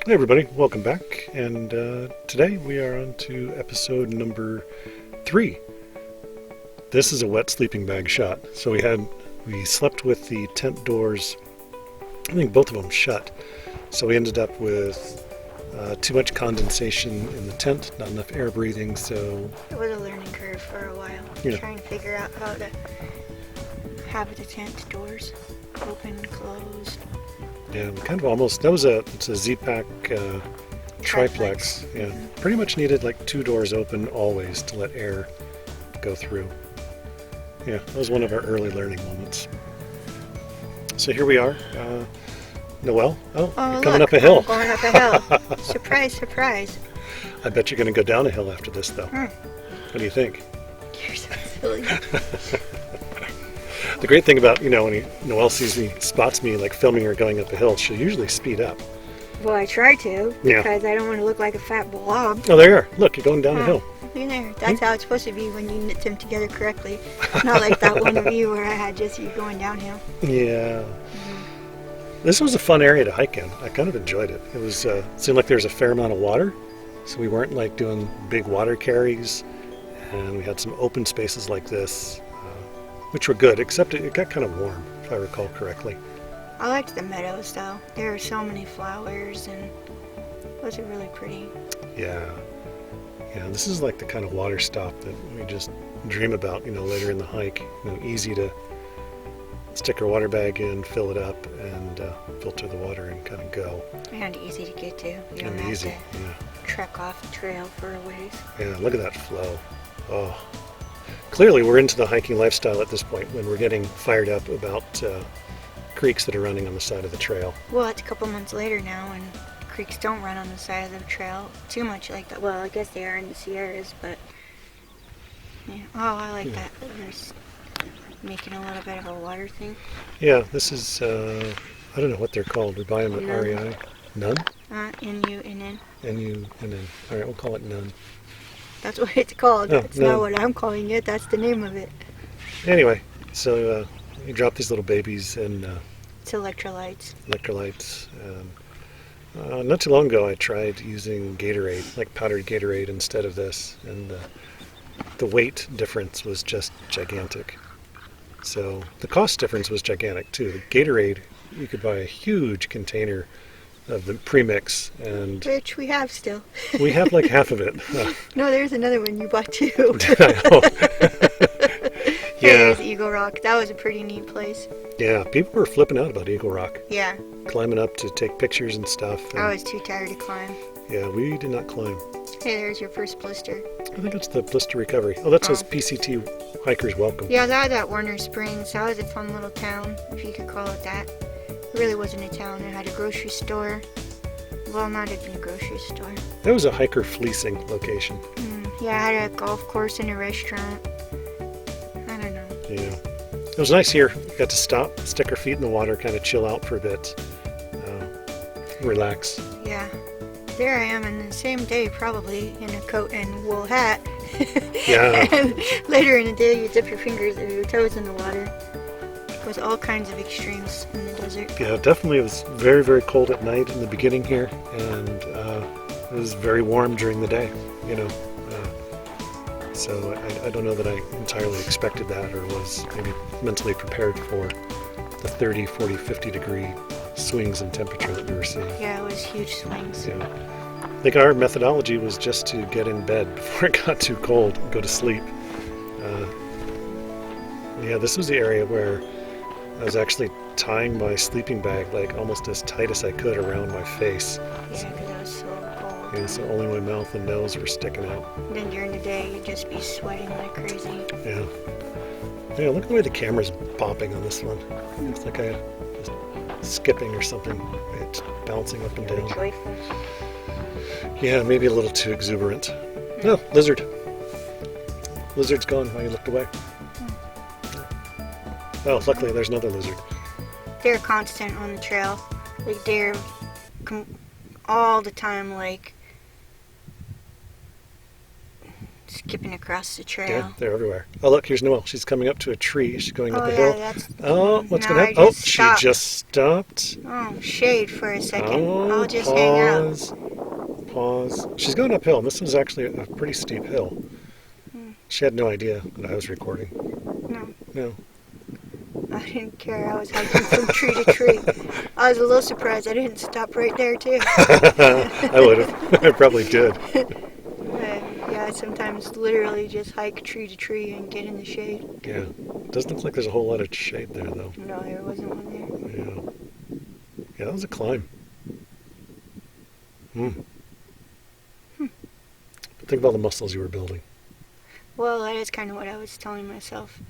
Hey everybody, welcome back. And today we are on to episode number 3. This is a wet sleeping bag shot. So we slept with the tent doors, I think both of them shut. So we ended up with too much condensation in the tent, not enough air breathing. So it was a learning curve for a while, trying to figure out how to have the tent doors open and closed. Yeah, kind of almost. It's a Z-Pack triplex. Yeah, pretty much needed like 2 doors open always to let air go through. Yeah, that was one of our early learning moments. So here we are. Noelle, you're coming up a hill. I'm going up a hill. Surprise, surprise. I bet you're going to go down a hill after this, though. What do you think? You're so silly. The great thing about, when Noelle spots me like filming her going up a hill, she'll usually speed up. Well, I try to, because I don't want to look like a fat blob. Oh, there you are. Look, you're going down a hill. Look there. That's how it's supposed to be when you knit them together correctly. Not like that one of you where I had just you going downhill. Yeah. This was a fun area to hike in. I kind of enjoyed it. It was seemed like there was a fair amount of water, so we weren't like doing big water carries, and we had some open spaces like this, which were good, except it got kind of warm, if I recall correctly. I liked the meadows, though. There were so many flowers, and it was really pretty. Yeah. Yeah, this is like the kind of water stop that we just dream about, later in the hike. Easy to stick our water bag in, fill it up, and filter the water and kind of go. And easy to get to. You don't have to trek off the trail for a ways. Yeah, look at that flow. Oh. Clearly we're into the hiking lifestyle at this point when we're getting fired up about creeks that are running on the side of the trail. Well, it's a couple months later now, and creeks don't run on the side of the trail too much like that. Well, I guess they are in the Sierras, but yeah. Oh, I like that. There's making a little bit of a water thing. Yeah, this is, I don't know what they're called. We buy them at REI. None? N-U-N-N. N-U-N-N. All right, we'll call it none. That's what it's called. Oh, That's not what I'm calling it. That's the name of it. Anyway, so you drop these little babies in... It's electrolytes. Electrolytes. Not too long ago I tried using Gatorade, like powdered Gatorade instead of this, and the weight difference was just gigantic. So the cost difference was gigantic too. Gatorade, you could buy a huge container of the premix, and which we have still. We have like half of it. No, there's another one you bought too. Yeah. There's Eagle Rock. That was a pretty neat place. Yeah, people were flipping out about Eagle Rock. Yeah. Climbing up to take pictures and stuff. And I was too tired to climb. Yeah, we did not climb. Hey, there's your first blister. I think it's the blister recovery. Oh, that says PCT Hikers Welcome. Yeah, that was at Warner Springs. That was a fun little town, if you could call it that. It really wasn't a town. It had a grocery store. Well, not even a grocery store. That was a hiker fleecing location. Yeah, it had a golf course and a restaurant. I don't know. Yeah. It was nice here. We got to stop, stick our feet in the water, kind of chill out for a bit. Relax. Yeah. There I am in the same day, probably, in a coat and wool hat. Yeah. And later in the day, you dip your fingers or your toes in the water. With all kinds of extremes in the desert. Yeah, definitely. It was very, very cold at night in the beginning here, and it was very warm during the day, so I don't know that I entirely expected that or was maybe mentally prepared for the 30, 40, 50 degree swings in temperature that we were seeing. Yeah, it was huge swings. Yeah. I think our methodology was just to get in bed before it got too cold and go to sleep. Yeah, this was the area where I was actually tying my sleeping bag like almost as tight as I could around my face. Yeah, because it was so cold. Yeah, so only my mouth and nose were sticking out. And then during the day, you'd just be sweating like crazy. Yeah. Yeah, look at the way the camera's bopping on this one. It's like I just skipping or something. It's bouncing up and down. Joyful. Yeah, maybe a little too exuberant. No, lizard. Lizard's gone while you looked away. Oh, luckily there's another lizard. They're constant on the trail. Like, they're all the time, like, skipping across the trail. Yeah, they're everywhere. Oh, look, here's Noelle. She's coming up to a tree. She's going up Oh a yeah, hill. that's. Oh, what's now going to I happen? Oh, just she stopped. just stopped. Oh, shade for a second. Oh, I'll just hang out. Pause. She's going uphill, and this is actually a pretty steep hill. She had no idea that I was recording. No, No. I didn't care. I was hiking from tree to tree. I was a little surprised I didn't stop right there too. I would have. I probably did. Yeah, I sometimes literally just hike tree to tree and get in the shade. Yeah. Doesn't look like there's a whole lot of shade there, though. No, there wasn't one there. Yeah. Yeah, that was a climb. Think of all the muscles you were building. Well, that is kind of what I was telling myself.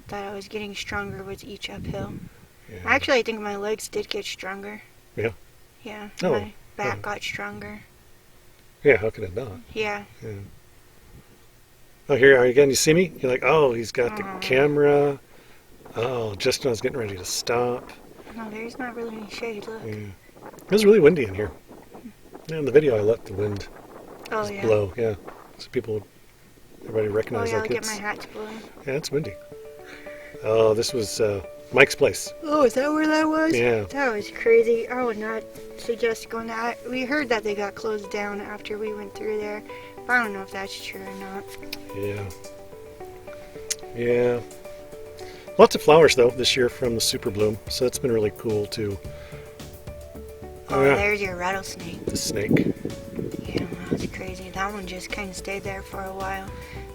That I was getting stronger with each uphill. Yeah. Actually, I think my legs did get stronger. Yeah? Yeah, Oh. my back got stronger. Yeah, how could it not? Yeah. Yeah. Oh, here are you again. You see me? You're like, oh, he's got the camera. Oh, just when I was getting ready to stop. No, there's not really any shade. Look. Yeah. It was really windy in here. Yeah, in the video, I let the wind Oh yeah. blow. Yeah, so everybody Oh recognize yeah, I'll like get it's. my hat to blow. Yeah, it's windy. Oh, this was Mike's place. Oh, is that where that was? Yeah. That was crazy. I would not suggest going there. We heard that they got closed down after we went through there. But I don't know if that's true or not. Yeah. Yeah. Lots of flowers though this year from the super bloom, so that's been really cool too. Oh, yeah. there's your rattlesnake. The snake. Yeah, that was crazy. That one just kind of stayed there for a while.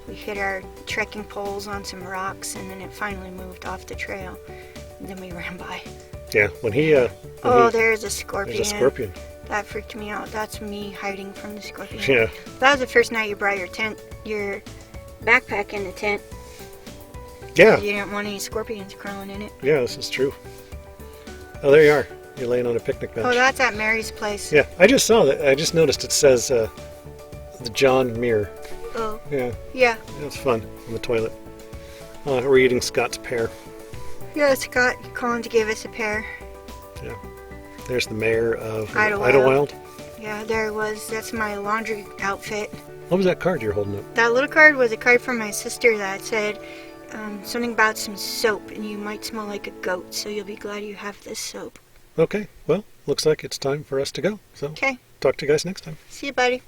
We hit our trekking poles on some rocks, and then it finally moved off the trail. And then we ran by. Yeah, when he. There's a scorpion. There's a scorpion. That freaked me out. That's me hiding from the scorpion. Yeah. That was the first night you brought your backpack in the tent. Yeah. You didn't want any scorpions crawling in it. Yeah, this is true. Oh, there you are. You're laying on a picnic bench. Oh, that's at Mary's place. Yeah, I just saw that. I just noticed it says the John Muir. Oh. Yeah. Yeah. It's fun on the toilet. We're eating Scott's pear. Yeah, Scott Collins gave us a pair. Yeah. There's the mayor of Idlewild. Yeah, there it was. That's my laundry outfit. What was that card you're holding up? That little card was a card from my sister that said something about some soap, and you might smell like a goat, so you'll be glad you have this soap. Okay, well, looks like it's time for us to go. So, Okay. talk to you guys next time. See you, buddy.